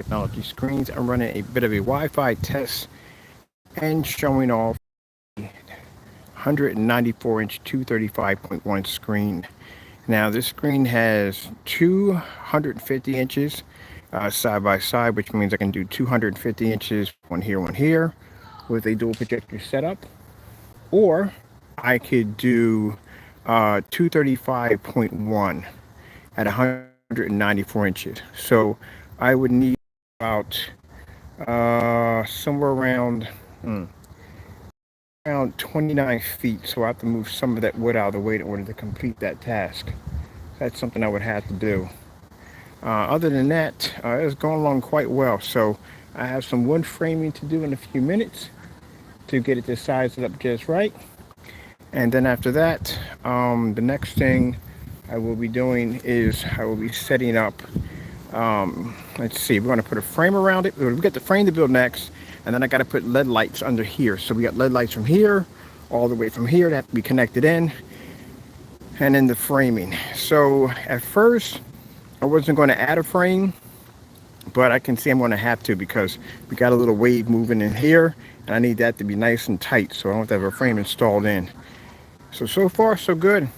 technology screens. I'm running a bit of a Wi-Fi test and showing off 194-inch 235.1 screen. Now this screen has 250 inches side by side, which means I can do 250 inches, one here, with a dual projector setup, or I could do 235.1 at 194 inches. So I would need about somewhere around 29 feet. So I have to move some of that wood out of the way in order to complete that task. That's something I would have to do. Other than that, it's going along quite well. So I have some wood framing to do in a few minutes to get it to size it up just right. And then after that, the next thing I will be doing is I will be setting up, let's see, we're going to put a frame around it. We got the frame to build next, and then I got to put LED lights under here. So we got LED lights from here, all the way from here that have to be connected in, and then the framing. So at first, I wasn't going to add a frame, but I can see I'm going to have to because we got a little wave moving in here, and I need that to be nice and tight, so I don't have to have a frame installed in. So far, so good.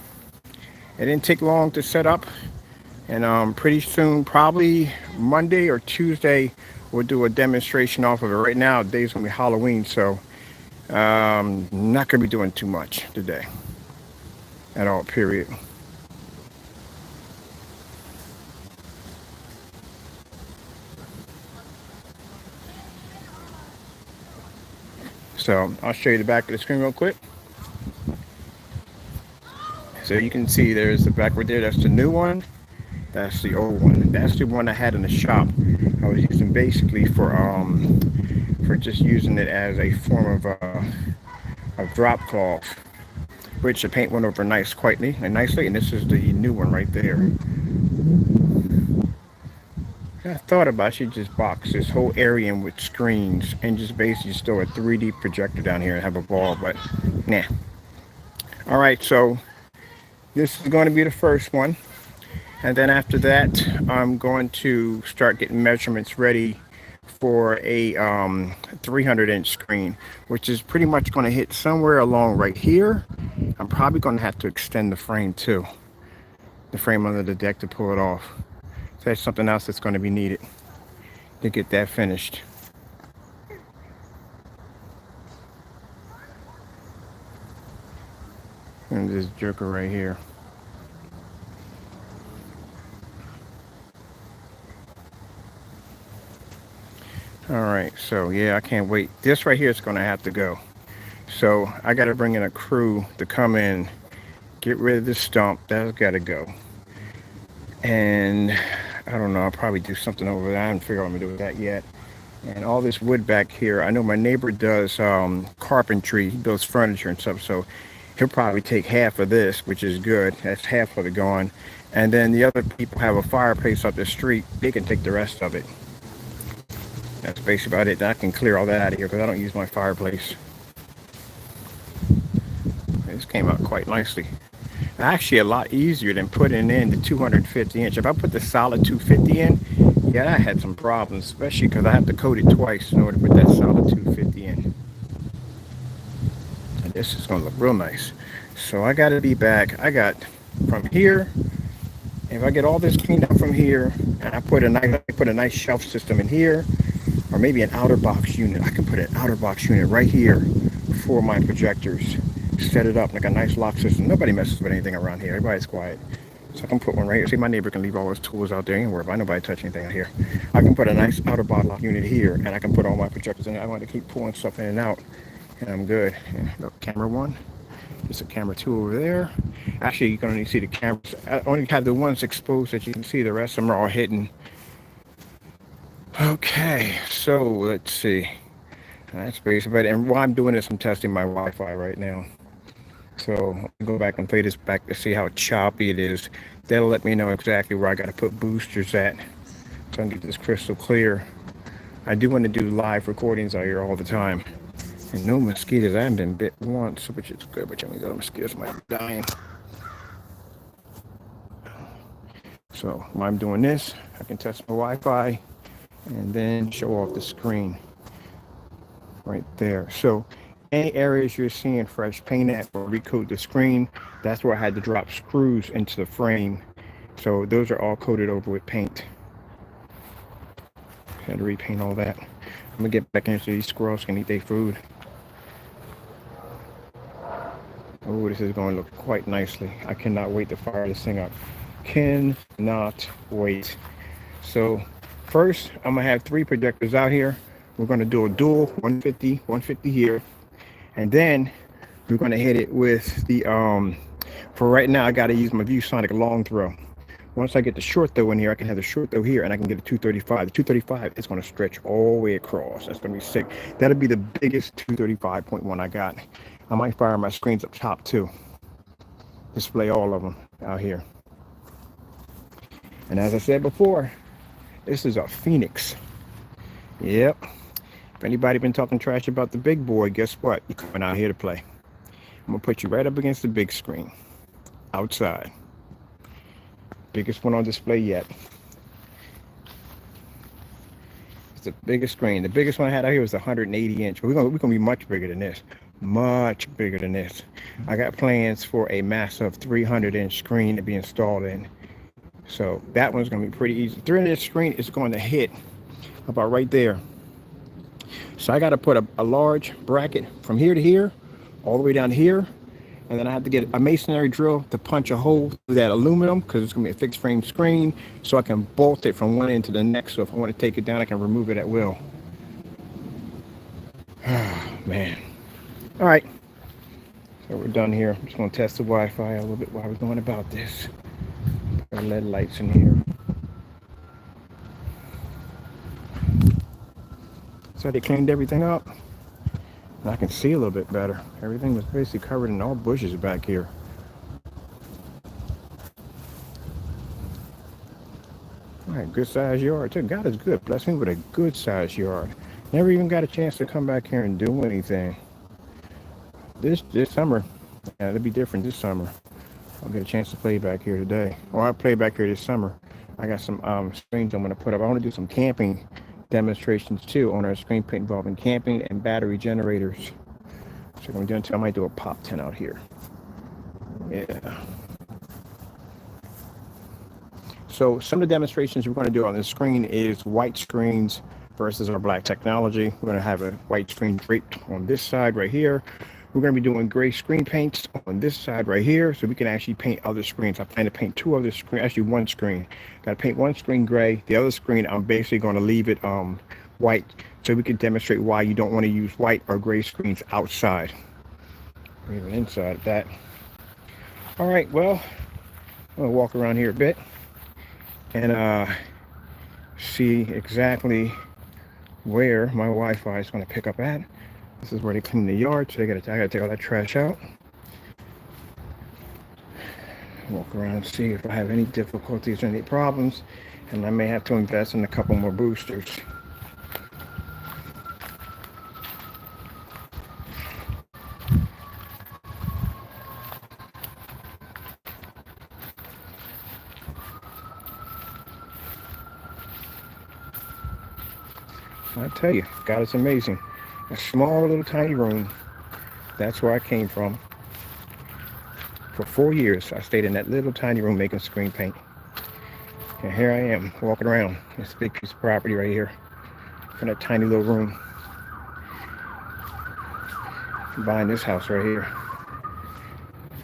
It didn't take long to set up, and pretty soon, probably Monday or Tuesday, we'll do a demonstration off of it. Right now, today's gonna be Halloween, so not gonna be doing too much today at all, period. So I'll show you the back of the screen real quick. So you can see there's the back right there. That's the new one. That's the old one. That's the one I had in the shop. I was using basically for just using it as a form of drop cloth, which the paint went over nicely. And this is the new one right there. I thought about I should just box this whole area in with screens and just basically store a 3D projector down here and have a ball, but nah. All right, so this is going to be the first one. And then after that, I'm going to start getting measurements ready for a 300-inch screen, which is pretty much going to hit somewhere along right here. I'm probably going to have to extend the frame too, the frame under the deck to pull it off. So that's something else that's going to be needed to get that finished. And this joker right here. All right, so yeah, I can't wait. This right here is going to have to go. So I got to bring in a crew to come in, get rid of this stump. That's got to go. And I don't know, I'll probably do something over there. I haven't figured out what I'm going to do with that yet. And all this wood back here, I know my neighbor does carpentry. He builds furniture and stuff, so he'll probably take half of this, which is good. That's half of it gone. And then the other people have a fireplace up the street. They can take the rest of it. That's basically about it. I can clear all that out of here because I don't use my fireplace. This came out quite nicely. Actually, a lot easier than putting in the 250 inch. If I put the solid 250 in, yeah, I had some problems, especially because I have to coat it twice in order to put that solid 250 in. And this is going to look real nice. So I got to be back. I got from here. If I get all this cleaned up from here, and I put a nice shelf system in here, or maybe an outer box unit. I can put an outer box unit right here for my projectors. Set it up like a nice lock system. Nobody messes with anything around here. Everybody's quiet. So I can put one right here. See, my neighbor can leave all his tools out there anywhere, but nobody touch anything out here. I can put a nice outer box lock unit here, and I can put all my projectors in there. I want to keep pulling stuff in and out, and I'm good. And look, camera one. There's a camera two over there. Actually, you can only see the cameras. I only have the ones exposed that you can see. The rest of them are all hidden. Okay, so let's see. That's basically it. And while I'm doing this, I'm testing my Wi-Fi right now. So I'll go back and play this back to see how choppy it is. That'll let me know exactly where I got to put boosters at, so I can get this crystal clear. I do want to do live recordings out here all the time. And no mosquitoes. I haven't been bit once, which is good, but the mosquitoes might be dying. So while I'm doing this, I can test my Wi-Fi and then show off the screen right there. So any areas you're seeing fresh paint at or recoat the screen, that's where I had to drop screws into the frame. So those are all coated over with paint. Had to repaint all that. I'm gonna get back into these squirrels can eat their food. Oh, this is going to look quite nicely. I cannot wait to fire this thing up. Cannot wait. So first, I'm gonna have 3 projectors out here. We're gonna do a dual 150 here, and then we're gonna hit it with the for right now I gotta use my ViewSonic long throw. Once I get the short throw in here, I can have the short throw here and I can get a 235. The 235 is going to stretch all the way across. That's going to be sick. That'll be the biggest 235.1 I got. I might fire my screens up top too. Display all of them out here. And as I said before, this is a Phoenix. Yep. If anybody been talking trash about the big boy, guess what? You're coming out here to play. I'm going to put you right up against the big screen. Outside. Biggest one on display yet. It's the biggest screen. The biggest one I had out here was the 180 inch. But we're gonna be much bigger than this. Much bigger than this. I got plans for a massive 300 inch screen to be installed in. So that one's gonna be pretty easy. 300 inch screen is going to hit about right there. So I got to put a large bracket from here to here, all the way down here. And then I have to get a masonry drill to punch a hole through that aluminum because it's going to be a fixed frame screen so I can bolt it from one end to the next. So if I want to take it down, I can remove it at will. Man. All right. So we're done here. I'm just going to test the Wi-Fi a little bit while we're going about this. Put our LED lights in here. So they cleaned everything up. And I can see a little bit better. Everything was basically covered in all bushes back here. All right, good sized yard too. God is good. Bless me with a good sized yard. Never even got a chance to come back here and do anything. This summer, yeah, it'll be different this summer. I'll get a chance to play back here today. Or I'll play back here this summer. I got some screens I'm gonna put up. I want to do some camping demonstrations too on our screen paint involving camping and battery generators. So I'm going to I might do a pop tent out here. Yeah. So some of the demonstrations we're going to do on the screen is white screens versus our black technology. We're going to have a white screen draped on this side right here. We're going to be doing gray screen paints on this side right here, so we can actually paint other screens. I plan to paint 2 other screens, actually 1 screen. Got to paint 1 screen gray. The other screen, I'm basically going to leave it white, so we can demonstrate why you don't want to use white or gray screens outside, or even inside of that. All right, well, I'm going to walk around here a bit and see exactly where my Wi-Fi is going to pick up at. This is where they clean the yard, so I gotta take all that trash out. Walk around and see if I have any difficulties or any problems, and I may have to invest in a couple more boosters. I tell you, God is amazing. A small little tiny room. That's where I came from. For 4 years, I stayed in that little tiny room making screen paint. And here I am, walking around this big piece of property right here in that tiny little room. Buying this house right here.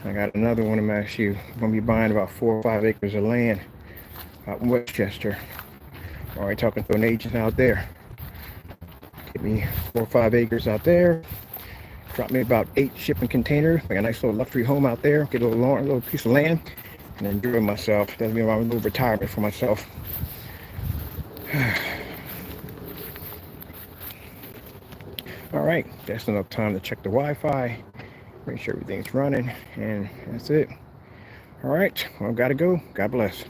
I got another one in my shoe. I'm going to be buying about 4 or 5 acres of land out in Westchester. Already talking to an agent out there. Get me 4 or 5 acres out there. Drop me about 8 shipping containers. Like a nice little luxury home out there. Get a little piece of land and enjoy myself. That'll be my little retirement for myself. All right, that's enough time to check the Wi-Fi, make sure everything's running, and that's it. All right, well, gotta go. God bless.